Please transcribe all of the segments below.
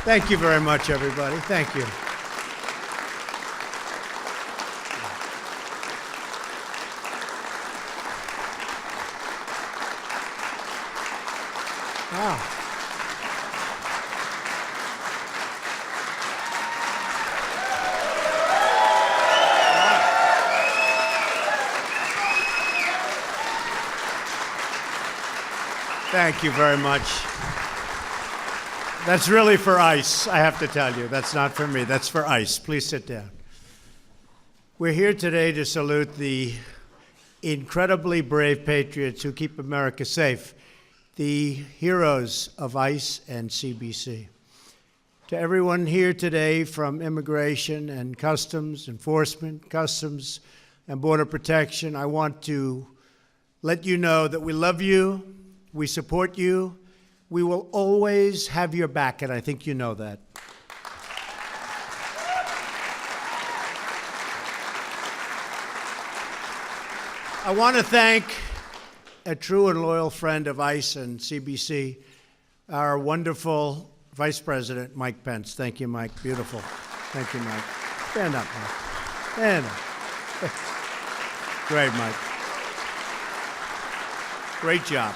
Thank you very much, everybody. Thank you. Wow. Thank you very much. That's really for ICE, I have to tell you. That's not for me. That's for ICE. Please sit down. We're here today to salute the incredibly brave patriots who keep America safe, the heroes of ICE and CBC. To everyone here today from Immigration and Customs Enforcement, Customs and Border Protection, I want to let you know that we love you, we support you, we will always have your back, and I think you know that. I want to thank a true and loyal friend of ICE and CBC, our wonderful Vice President, Mike Pence. Thank you, Mike. Beautiful. Thank you, Mike. Stand up, Mike. Stand up. Great, Mike. Great job.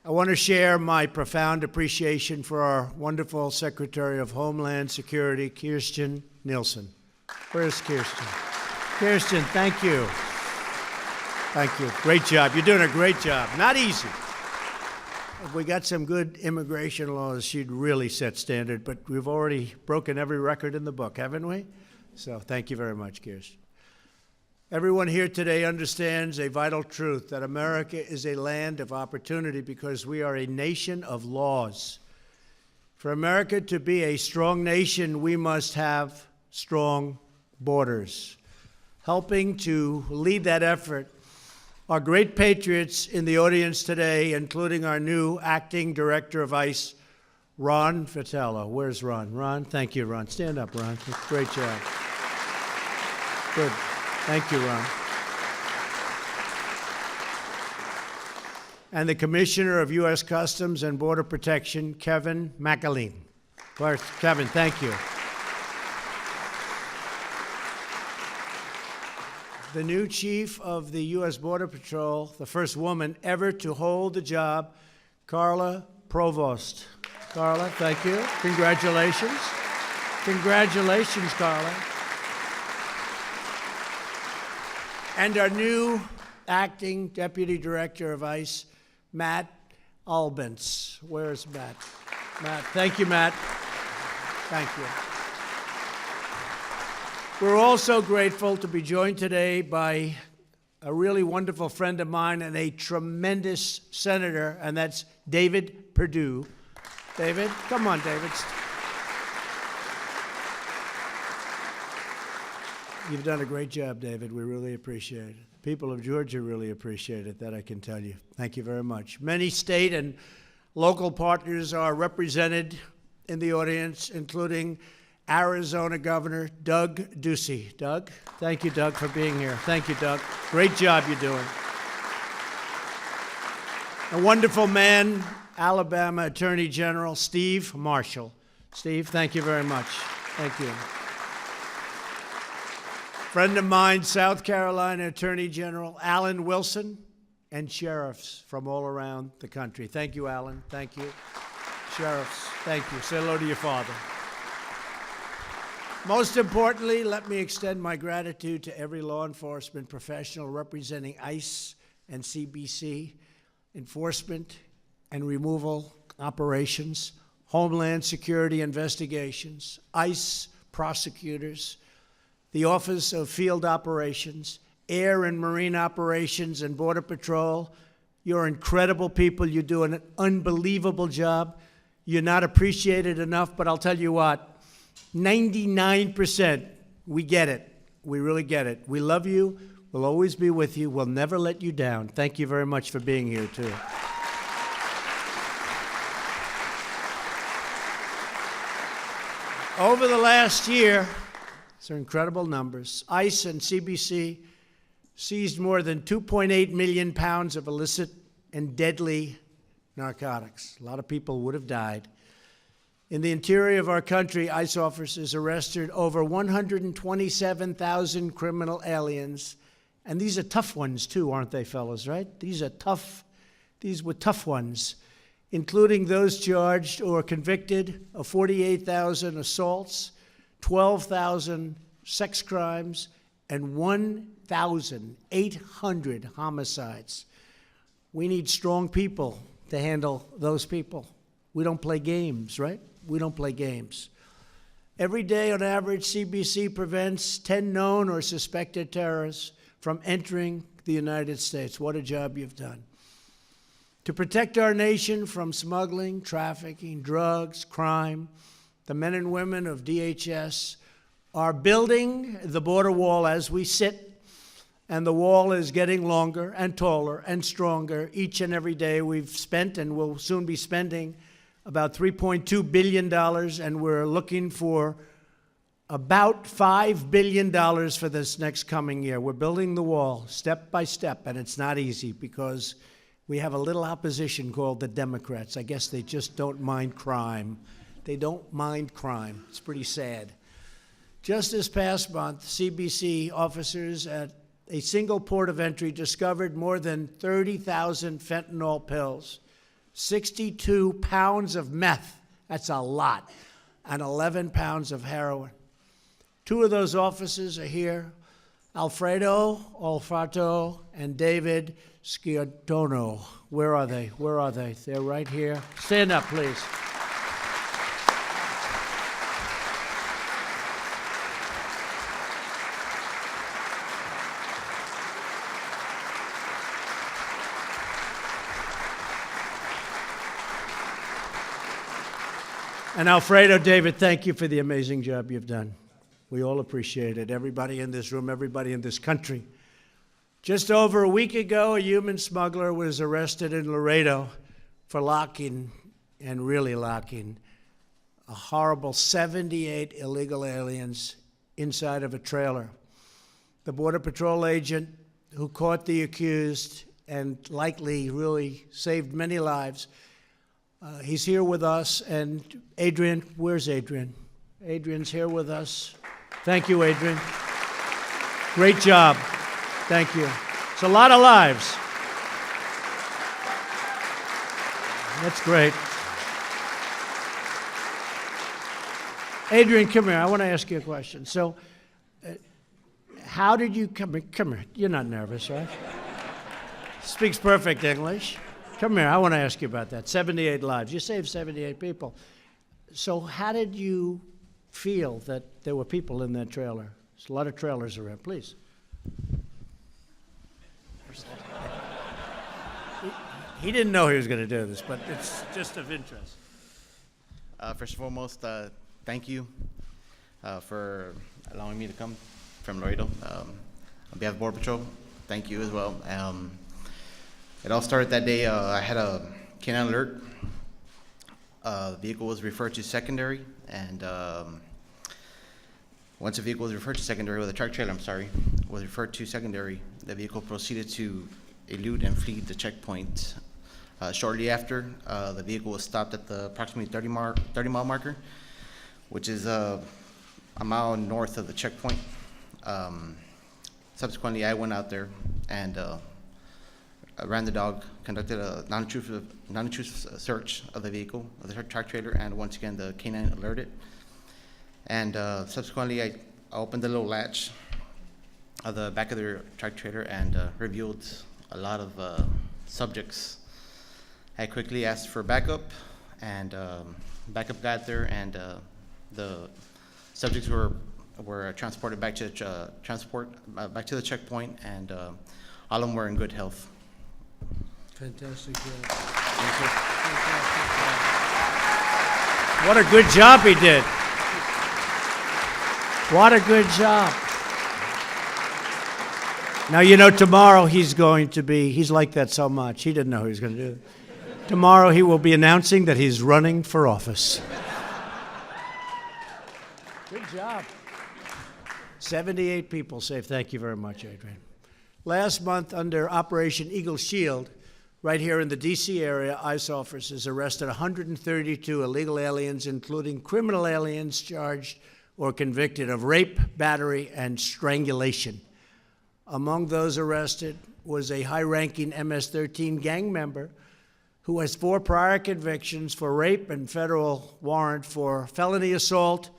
I want to share my profound appreciation for our wonderful Secretary of Homeland Security, Kirstjen Nielsen. Where's Kirstjen? Kirstjen, thank you. Thank you. Great job. You're doing a great job. Not easy. If we got some good immigration laws, she'd really set standard, but we've already broken every record in the book, haven't we? So thank you very much, Kirstjen. Everyone here today understands a vital truth that America is a land of opportunity because we are a nation of laws. For America to be a strong nation, we must have strong borders. Helping to lead that effort are great patriots in the audience today, including our new acting director of ICE, Ron Vitello. Where's Ron? Ron, thank you, Ron. Stand up, Ron. Great job. Good. Thank you, Ron. And the Commissioner of U.S. Customs and Border Protection, Kevin McAleen. Kevin, thank you. The new chief of the U.S. Border Patrol, the first woman ever to hold the job, Carla Provost. Carla, thank you. Congratulations. Congratulations, Carla. And our new acting deputy director of ICE, Matt Albence. Where's Matt? Matt, thank you, Matt. Thank you. We're also grateful to be joined today by a really wonderful friend of mine and a tremendous senator, and that's David Perdue. David, come on, David. You've done a great job, David. We really appreciate it. People of Georgia really appreciate it, that I can tell you. Thank you very much. Many state and local partners are represented in the audience, including Arizona Governor Doug Ducey. Doug, thank you, Doug, for being here. Thank you, Doug. Great job you're doing. A wonderful man, Alabama Attorney General Steve Marshall. Steve, thank you very much. Thank you. Friend of mine, South Carolina Attorney General Alan Wilson, and sheriffs from all around the country. Thank you, Alan. Thank you. Sheriffs, thank you. Say hello to your father. Most importantly, let me extend my gratitude to every law enforcement professional representing ICE and CBC, enforcement and removal operations, Homeland Security investigations, ICE prosecutors, the Office of Field Operations, Air and Marine Operations, and Border Patrol. You're incredible people. You do an unbelievable job. You're not appreciated enough, but I'll tell you what, 99%, we get it. We really get it. We love you. We'll always be with you. We'll never let you down. Thank you very much for being here, too. Over the last year, these are incredible numbers, ICE and CBC seized more than 2.8 million pounds of illicit and deadly narcotics. A lot of people would have died. In the interior of our country, ICE officers arrested over 127,000 criminal aliens. And these are tough ones too, aren't they, fellas, right? These were tough ones, including those charged or convicted of 48,000 assaults, 12,000 sex crimes, and 1,800 homicides. We need strong people to handle those people. We don't play games, right? We don't play games. Every day, on average, CBC prevents 10 known or suspected terrorists from entering the United States. What a job you've done. To protect our nation from smuggling, trafficking, drugs, crime, the men and women of DHS are building the border wall as we sit, and the wall is getting longer and taller and stronger each and every day. We've spent and will soon be spending about $3.2 billion, and we're looking for about $5 billion for this next coming year. We're building the wall step by step, and it's not easy because we have a little opposition called the Democrats. I guess they just don't mind crime. They don't mind crime. It's pretty sad. Just this past month, CBC officers at a single port of entry discovered more than 30,000 fentanyl pills, 62 pounds of meth, that's a lot, and 11 pounds of heroin. Two of those officers are here, Alfredo Olfato and David Sciordono. Where are they? Where are they? They're right here. Stand up, please. And Alfredo, David, thank you for the amazing job you've done. We all appreciate it. Everybody in this room, everybody in this country. Just over a week ago, a human smuggler was arrested in Laredo for locking, and really locking, a horrible 78 illegal aliens inside of a trailer. The Border Patrol agent who caught the accused and likely really saved many lives, he's here with us. And Adrian, where's Adrian? Adrian's here with us. Thank you, Adrian. Great job. Thank you. It's a lot of lives. That's great. Adrian, come here. I want to ask you a question. So, how did you come here? You're not nervous, right? Speaks perfect English. Come here. I want to ask you about that. 78 lives. You saved 78 people. So, how did you feel that there were people in that trailer? There's a lot of trailers around. Please. He didn't know he was going to do this, but it's just of interest. First and foremost, thank you for allowing me to come from Laredo. On behalf of Border Patrol, thank you as well. It all started that day. I had a canine alert. The vehicle was referred to secondary, and once the vehicle was referred to secondary, with a truck trailer, was referred to secondary, the vehicle proceeded to elude and flee the checkpoint. Shortly after, the vehicle was stopped at the approximately 30-mile marker, which is a mile north of the checkpoint. Subsequently, I went out there and ran the dog, conducted a non-intrusive search of the vehicle, of the truck trailer, and once again, the canine alerted. And subsequently, I opened the little latch of the back of the truck trailer and revealed a lot of subjects. I quickly asked for backup, and backup got there, and the subjects were transported back to back to the checkpoint, and all of them were in good health. Fantastic job. What a good job he did. What a good job. Now, you know, tomorrow he's like that so much. He didn't know he was going to do it. Tomorrow he will be announcing that he's running for office. Good job. 78 people saved. Thank you very much, Adrian. Last month, under Operation Eagle Shield, Right here in the D.C. area, ICE officers arrested 132 illegal aliens, including criminal aliens charged or convicted of rape, battery, and strangulation. Among those arrested was a high-ranking MS-13 gang member who has 4 prior convictions for rape and federal warrant for felony assault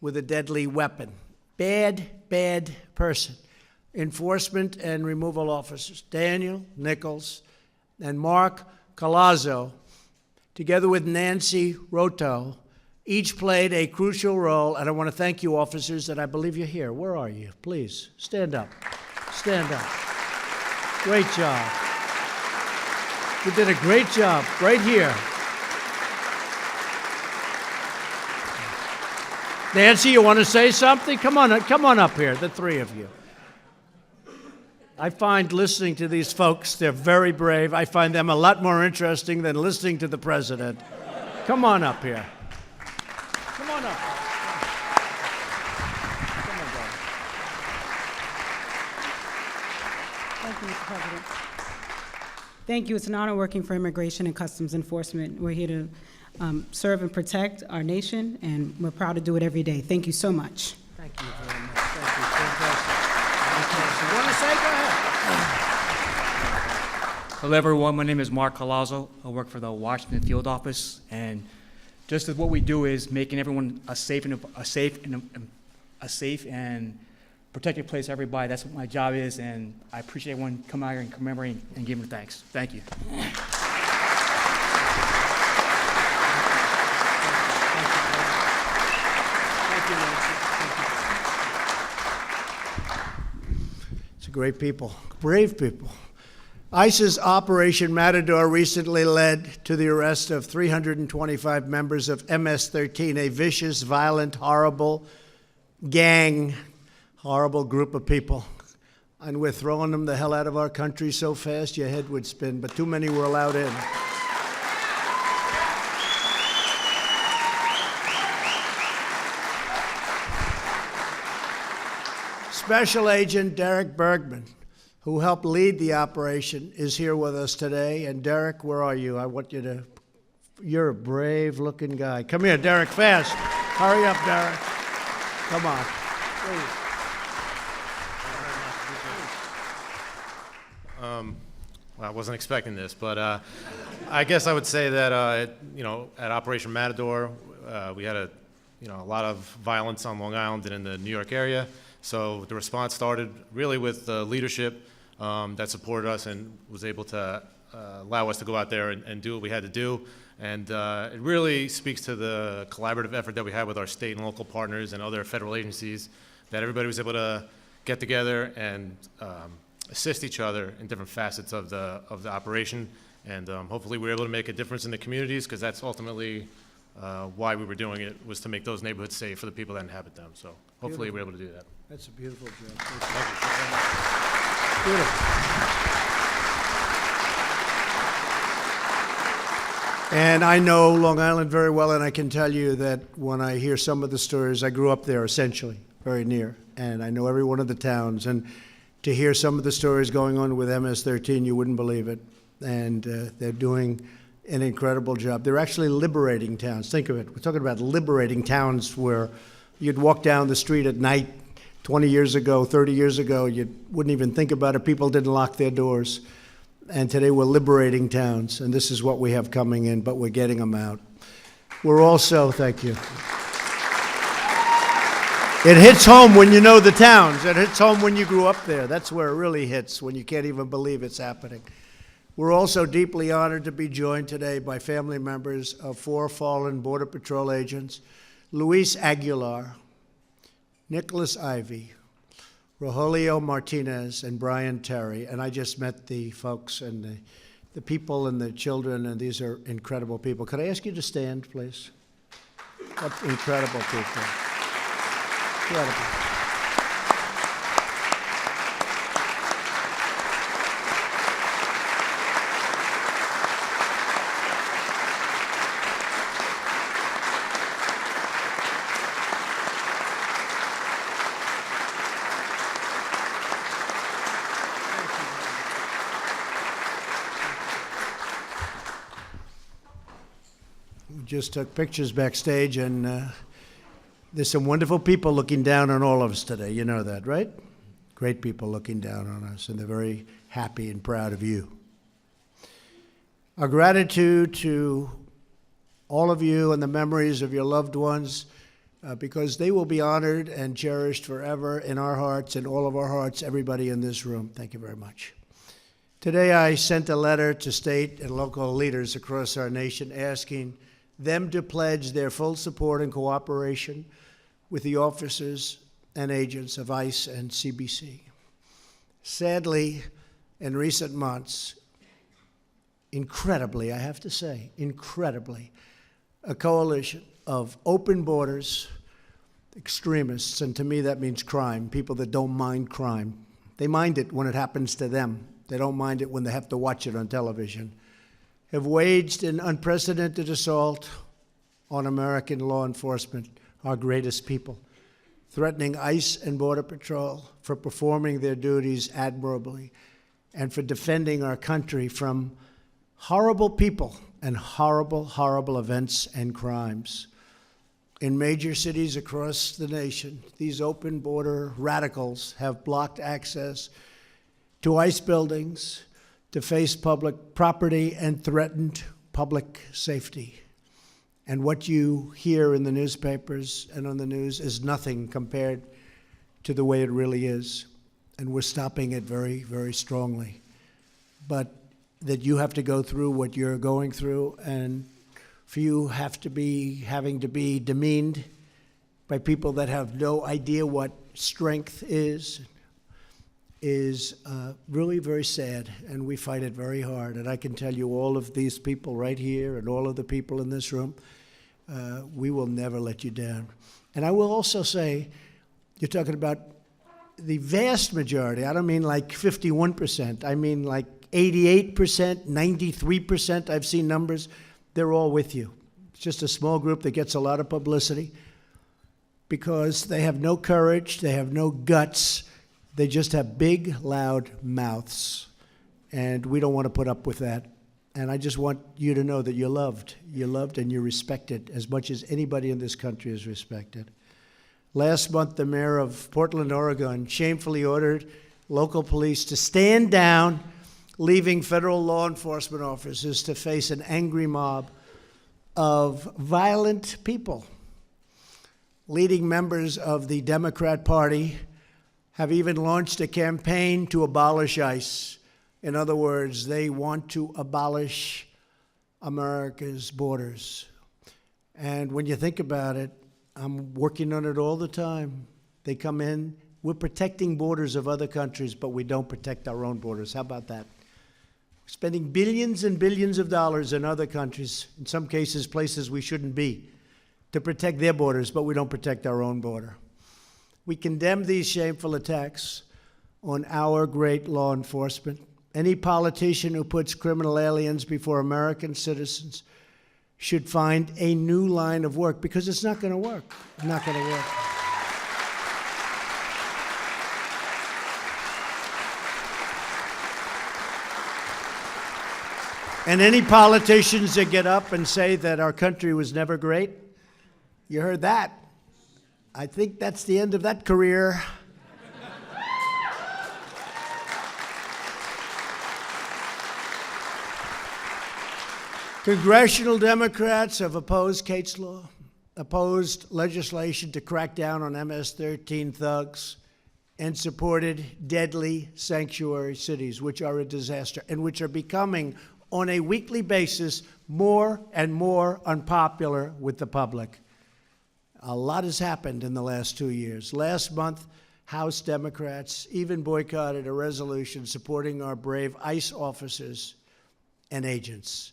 with a deadly weapon. Bad, bad person. Enforcement and removal officers, Daniel Nichols and Mark Colazzo, together with Nancy Roto, each played a crucial role, and I want to thank you, officers, and I believe you're here. Where are you? Please, stand up. Stand up. Great job. You did a great job right here. Nancy, you want to say something? Come on up here, the 3 of you. I find listening to these folks, they're very brave. I find them a lot more interesting than listening to the president. Come on up here. Come on up. Come on, brother. Thank you, Mr. President. Thank you. It's an honor working for Immigration and Customs Enforcement. We're here to serve and protect our nation, and we're proud to do it every day. Thank you so much. Thank you very much. Thank you. Fantastic. You want to say? Go ahead. Hello, everyone. My name is Mark Colazzo. I work for the Washington Field Office, and just as what we do is making everyone a safe and protected place for everybody. That's what my job is, and I appreciate everyone coming out here and commemorating and giving thanks. Thank you. It's great people, brave people. ICE's Operation Matador recently led to the arrest of 325 members of MS-13, a vicious, violent, horrible gang, horrible group of people. And we're throwing them the hell out of our country so fast your head would spin, but too many were allowed in. Special Agent Derek Bergman, who helped lead the operation, is here with us today. And Derek, where are you? I want you to, you're a brave-looking guy. Come here, Derek, fast. Hurry up, Derek. Come on, please. Well, I wasn't expecting this, but I guess I would say that at Operation Matador, we had a lot of violence on Long Island and in the New York area. So the response started really with the leadership that supported us and was able to allow us to go out there and do what we had to do. And it really speaks to the collaborative effort that we had with our state and local partners and other federal agencies, that everybody was able to get together and assist each other in different facets of the operation. And hopefully we were able to make a difference in the communities, because that's ultimately why we were doing it, was to make those neighborhoods safe for the people that inhabit them. So hopefully we're able to do that. That's a beautiful job. Thank you. Beautiful. And I know Long Island very well, and I can tell you that when I hear some of the stories, I grew up there essentially, very near, and I know every one of the towns. And to hear some of the stories going on with MS-13, you wouldn't believe it. And they're doing an incredible job. They're actually liberating towns. Think of it. We're talking about liberating towns where you'd walk down the street at night 20 years ago, 30 years ago, you wouldn't even think about it. People didn't lock their doors. And today we're liberating towns, and this is what we have coming in, but we're getting them out. We're also, thank you. It hits home when you know the towns. It hits home when you grew up there. That's where it really hits, when you can't even believe it's happening. We're also deeply honored to be joined today by family members of 4 fallen Border Patrol agents, Luis Aguilar, Nicholas Ivey, Rogelio Martinez, and Brian Terry. And I just met the folks and the people and the children, and these are incredible people. Could I ask you to stand, please? What incredible people. Incredible. just took pictures backstage, and there's some wonderful people looking down on all of us today. You know that, right? Great people looking down on us, and they're very happy and proud of you. Our gratitude to all of you and the memories of your loved ones, because they will be honored and cherished forever in our hearts, in all of our hearts, everybody in this room. Thank you very much. Today I sent a letter to state and local leaders across our nation asking them to pledge their full support and cooperation with the officers and agents of ICE and CBC. Sadly, in recent months, incredibly, I have to say, incredibly, a coalition of open borders, extremists, and to me that means crime, people that don't mind crime. They mind it when it happens to them. They don't mind it when they have to watch it on television, have waged an unprecedented assault on American law enforcement, our greatest people, threatening ICE and Border Patrol for performing their duties admirably and for defending our country from horrible people and horrible, horrible events and crimes. In major cities across the nation, these open border radicals have blocked access to ICE buildings, to face public property, and threatened public safety. And what you hear in the newspapers and on the news is nothing compared to the way it really is. And we're stopping it very, very strongly. But that you have to go through what you're going through, and for you having to be demeaned by people that have no idea what strength is really very sad, and we fight it very hard. And I can tell you, all of these people right here and all of the people in this room, we will never let you down. And I will also say, you're talking about the vast majority. I don't mean like 51%. I mean like 88%, 93%. I've seen numbers. They're all with you. It's just a small group that gets a lot of publicity because they have no courage, they have no guts. They just have big, loud mouths, and we don't want to put up with that. And I just want you to know that you're loved. You're loved and you're respected as much as anybody in this country is respected. Last month, the mayor of Portland, Oregon, shamefully ordered local police to stand down, leaving federal law enforcement officers to face an angry mob of violent people. Leading members of the Democrat Party have even launched a campaign to abolish ICE. In other words, they want to abolish America's borders. And when you think about it, I'm working on it all the time. They come in, we're protecting borders of other countries, but we don't protect our own borders. How about that? We're spending billions and billions of dollars in other countries, in some cases places we shouldn't be, to protect their borders, but we don't protect our own border. We condemn these shameful attacks on our great law enforcement. Any politician who puts criminal aliens before American citizens should find a new line of work, because it's not going to work. It's not going to work. And any politicians that get up and say that our country was never great, you heard that. I think that's the end of that career. Congressional Democrats have opposed Kate's Law, opposed legislation to crack down on MS-13 thugs, and supported deadly sanctuary cities, which are a disaster and which are becoming, on a weekly basis, more and more unpopular with the public. A lot has happened in the last 2 years. Last month, House Democrats even boycotted a resolution supporting our brave ICE officers and agents.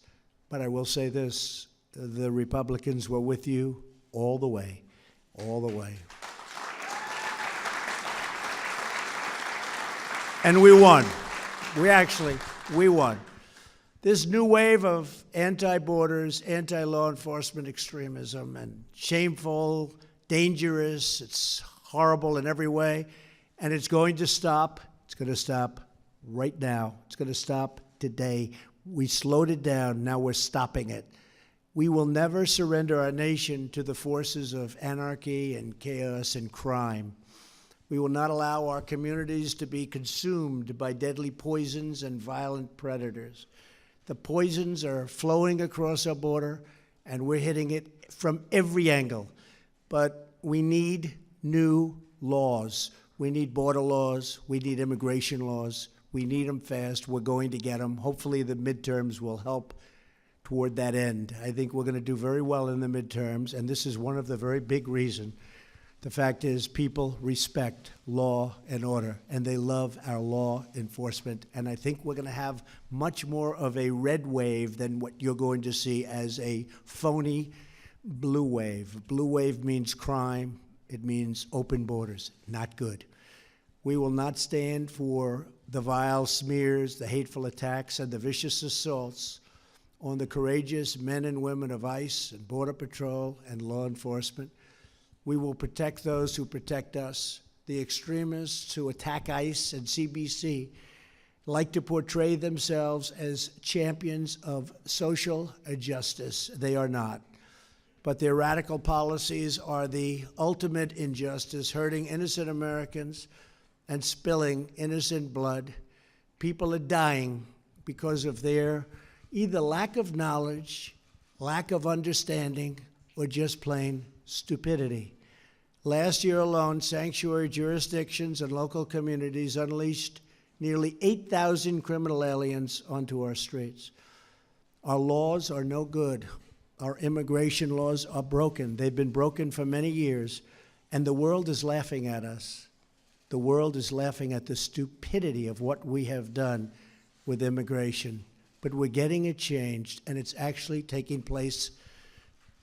But I will say this, the Republicans were with you all the way, all the way. And we won. We won. This new wave of anti-borders, anti-law enforcement extremism, and shameful, dangerous, it's horrible in every way, and it's going to stop. It's going to stop right now. It's going to stop today. We slowed it down. Now we're stopping it. We will never surrender our nation to the forces of anarchy and chaos and crime. We will not allow our communities to be consumed by deadly poisons and violent predators. The poisons are flowing across our border, and we're hitting it from every angle. But we need new laws. We need border laws. We need immigration laws. We need them fast. We're going to get them. Hopefully the midterms will help toward that end. I think we're going to do very well in the midterms, and this is one of the very big reasons. The fact is, people respect law and order, and they love our law enforcement. And I think we're going to have much more of a red wave than what you're going to see as a phony blue wave. Blue wave means crime. It means open borders. Not good. We will not stand for the vile smears, the hateful attacks, and the vicious assaults on the courageous men and women of ICE and Border Patrol and law enforcement. We will protect those who protect us. The extremists who attack ICE and CBP like to portray themselves as champions of social justice. They are not. But their radical policies are the ultimate injustice, hurting innocent Americans and spilling innocent blood. People are dying because of their either lack of knowledge, lack of understanding, or just plain stupidity. Last year alone, sanctuary jurisdictions and local communities unleashed nearly 8,000 criminal aliens onto our streets. Our laws are no good. Our immigration laws are broken. They've been broken for many years, and the world is laughing at us. The world is laughing at the stupidity of what we have done with immigration. But we're getting it changed, and it's actually taking place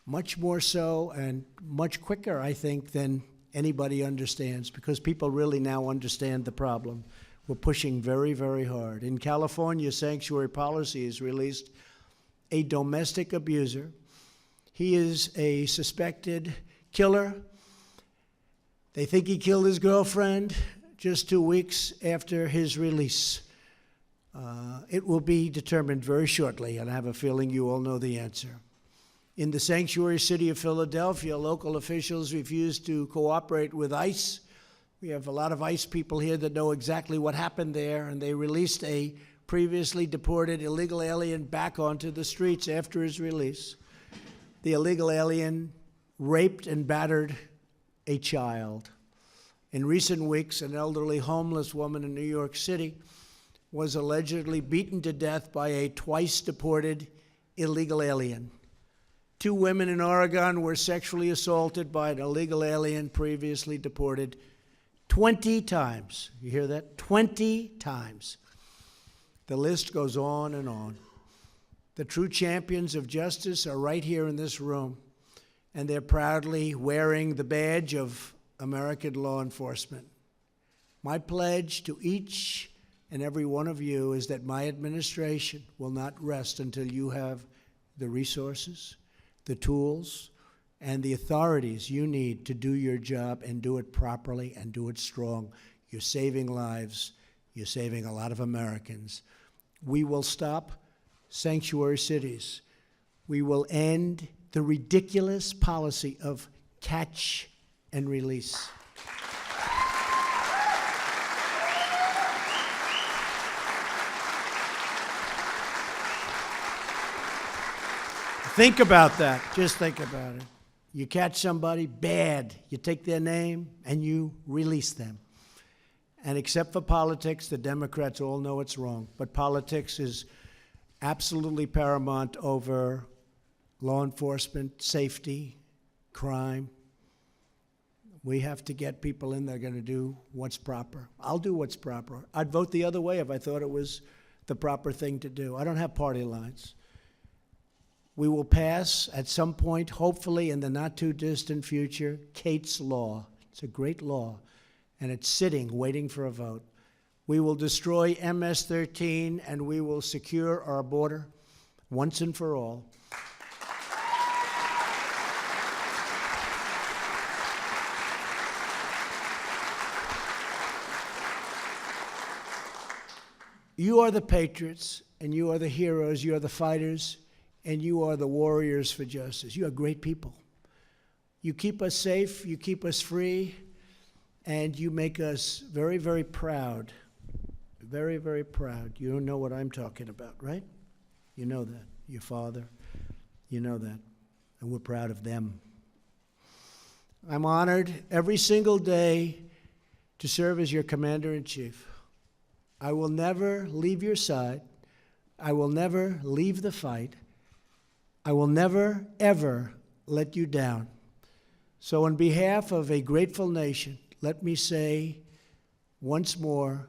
much more so and much quicker, I think, than anybody understands, because people really now understand the problem. We're pushing very, very hard. In California, Sanctuary Policy has released a domestic abuser. He is a suspected killer. They think he killed his girlfriend just 2 weeks after his release. It will be determined very shortly, and I have a feeling you all know the answer. In the sanctuary city of Philadelphia, local officials refused to cooperate with ICE. We have a lot of ICE people here that know exactly what happened there, and they released a previously deported illegal alien back onto the streets after his release. The illegal alien raped and battered a child. In recent weeks, an elderly homeless woman in New York City was allegedly beaten to death by a twice-deported illegal alien. 2 women in Oregon were sexually assaulted by an illegal alien previously deported 20 times. You hear that? 20 times. The list goes on and on. The true champions of justice are right here in this room, and they're proudly wearing the badge of American law enforcement. My pledge to each and every one of you is that my administration will not rest until you have the resources, the tools, and the authorities you need to do your job and do it properly and do it strong. You're saving lives. You're saving a lot of Americans. We will stop sanctuary cities. We will end the ridiculous policy of catch and release. Think about that. Just think about it. You catch somebody bad, you take their name, and you release them. And except for politics, the Democrats all know it's wrong. But politics is absolutely paramount over law enforcement, safety, crime. We have to get people in that are going to do what's proper. I'll do what's proper. I'd vote the other way if I thought it was the proper thing to do. I don't have party lines. We will pass at some point, hopefully in the not-too-distant future, Kate's Law. It's a great law, and it's sitting, waiting for a vote. We will destroy MS-13, and we will secure our border once and for all. You are the patriots, and you are the heroes, you are the fighters, and you are the warriors for justice. You are great people. You keep us safe, you keep us free, and you make us very, very proud. Very, very proud. You don't know what I'm talking about, right? You know that. Your father, you know that. And we're proud of them. I'm honored every single day to serve as your commander-in-chief. I will never leave your side. I will never leave the fight. I will never, ever let you down. So on behalf of a grateful nation, let me say once more,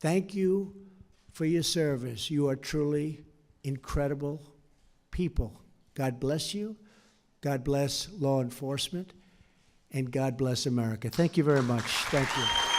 thank you for your service. You are truly incredible people. God bless you. God bless law enforcement. And God bless America. Thank you very much. Thank you.